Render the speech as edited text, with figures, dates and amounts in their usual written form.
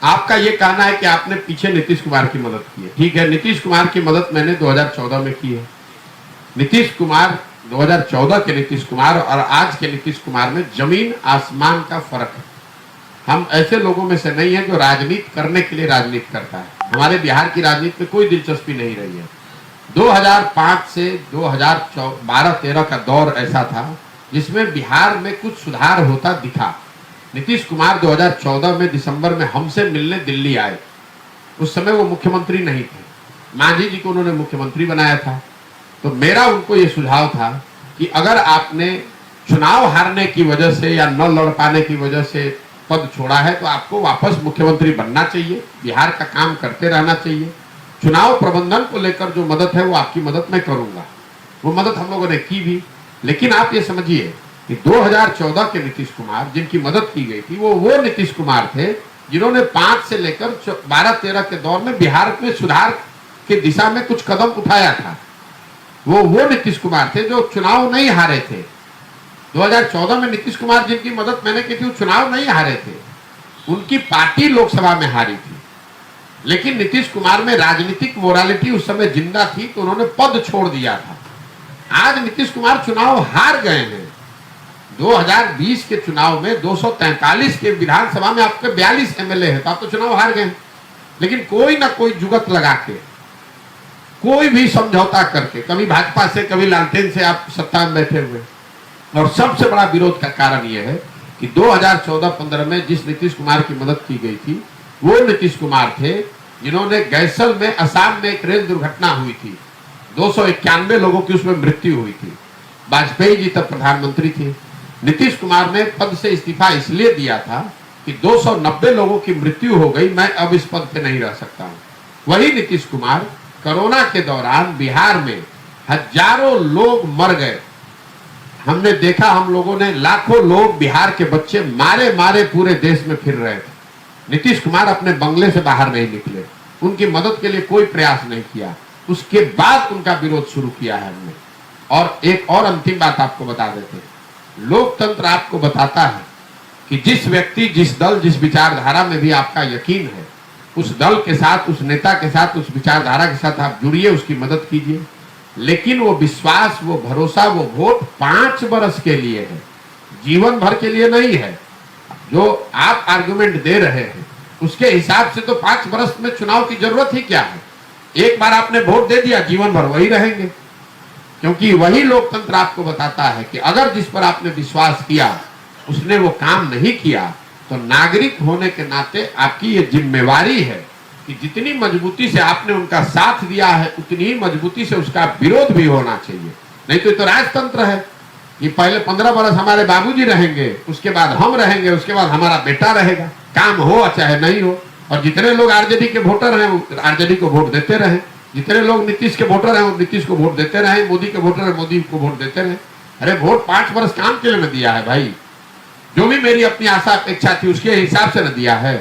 आपका ये कहना है कि आपने पीछे नीतीश कुमार की मदद की है। ठीक है, नीतीश कुमार की मदद मैंने 2014 में की है। नीतीश कुमार 2014 के नीतीश कुमार और आज के नीतीश कुमार में जमीन आसमान का फर्क है। हम ऐसे लोगों में से नहीं है जो राजनीति करने के लिए राजनीति करता है। हमारे बिहार की राजनीति में कोई दिलचस्पी नहीं रही है। 2005 से 2012-13 का दौर ऐसा था जिसमें बिहार में कुछ सुधार होता दिखा। नीतीश कुमार 2014 में दिसंबर में हमसे मिलने दिल्ली आए। उस समय वो मुख्यमंत्री नहीं थे, मांझी जी को उन्होंने मुख्यमंत्री बनाया था। तो मेरा उनको ये सुझाव था कि अगर आपने चुनाव हारने की वजह से या न लड़ पाने की वजह से पद छोड़ा है तो आपको वापस मुख्यमंत्री बनना चाहिए, बिहार का काम करते रहना चाहिए। चुनाव प्रबंधन को लेकर जो मदद है वो आपकी मदद मैं करूंगा। वो मदद हम लोगों ने की भी। लेकिन आप ये समझिए कि 2014 के नीतीश कुमार जिनकी मदद की गई थी वो नीतीश कुमार थे जिन्होंने 5 से लेकर 12-13 के दौर में बिहार में सुधार की दिशा में कुछ कदम उठाया था। वो नीतीश कुमार थे जो चुनाव नहीं हारे थे। 2014 में नीतीश कुमार जिनकी मदद मैंने की थी वो चुनाव नहीं हारे थे, उनकी पार्टी लोकसभा में हारी थी। लेकिन नीतीश कुमार में राजनीतिक मोरालिटी उस समय जिंदा थी तो उन्होंने पद छोड़ दिया था। आज नीतीश कुमार चुनाव हार गए हैं। 2020 के चुनाव में 243 के विधानसभा में आपके 42 एमएलए हैं, तो आप तो चुनाव हार गए। लेकिन कोई ना कोई जुगत लगा के, कोई भी समझौता करके, कभी भाजपा से कभी लालटेन से आप सत्ता में बैठे हुए। और सबसे बड़ा विरोध का कारण यह है कि 2014-15 में जिस नीतीश कुमार की मदद की गई थी वो नीतीश कुमार थे जिन्होंने गैसल में, असम में एक रेल दुर्घटना हुई थी, 291 लोगों की उसमें मृत्यु हुई थी। वाजपेयी जी तब प्रधानमंत्री थे। नीतीश कुमार ने पद से इस्तीफा इसलिए दिया था कि 290 लोगों की मृत्यु हो गई, मैं अब इस पद पे नहीं रह सकता हूं। वही नीतीश कुमार कोरोना के दौरान बिहार में हजारों लोग मर गए। हमने देखा, हम लोगों ने लाखों लोग, बिहार के बच्चे मारे मारे पूरे देश में फिर रहे थे। नीतीश कुमार अपने बंगले से बाहर नहीं निकले, उनकी मदद के लिए कोई प्रयास नहीं किया। उसके बाद उनका विरोध शुरू किया है हमने। और एक और अंतिम बात आपको बता देते हैं, लोकतंत्र आपको बताता है कि जिस व्यक्ति, जिस दल, जिस विचारधारा में भी आपका यकीन है, उस दल के साथ, उस नेता के साथ, उस विचारधारा के साथ आप जुड़िए, उसकी मदद कीजिए। लेकिन वो विश्वास, वो भरोसा, वो वोट 5 वर्ष के लिए है, जीवन भर के लिए नहीं है। जो आप आर्गुमेंट दे रहे हैं उसके हिसाब से तो 5 वर्ष में चुनाव की जरूरत ही क्या है। एक बार आपने वोट दे दिया, जीवन भर वही रहेंगे। क्योंकि वही लोकतंत्र आपको बताता है कि अगर जिस पर आपने विश्वास किया उसने वो काम नहीं किया तो नागरिक होने के नाते आपकी ये जिम्मेवारी है कि जितनी मजबूती से आपने उनका साथ दिया है उतनी ही मजबूती से उसका विरोध भी होना चाहिए। नहीं तो ये तो राजतंत्र है कि पहले 15 वर्ष हमारे बाबूजी रहेंगे, उसके बाद हम रहेंगे, उसके बाद हमारा बेटा रहेगा, काम हो चाहे नहीं हो। और जितने लोग आरजेडी के वोटर हैं वो आरजेडी को वोट देते रहे, जितने लोग नीतीश के वोटर हैं वो नीतीश को वोट देते रहे, मोदी के वोटर हैं मोदी को वोट देते रहे। अरे वोट 5 वर्ष काम के लिए न दिया है भाई, जो भी मेरी अपनी आशा अपेक्षा थी उसके हिसाब से न दिया है।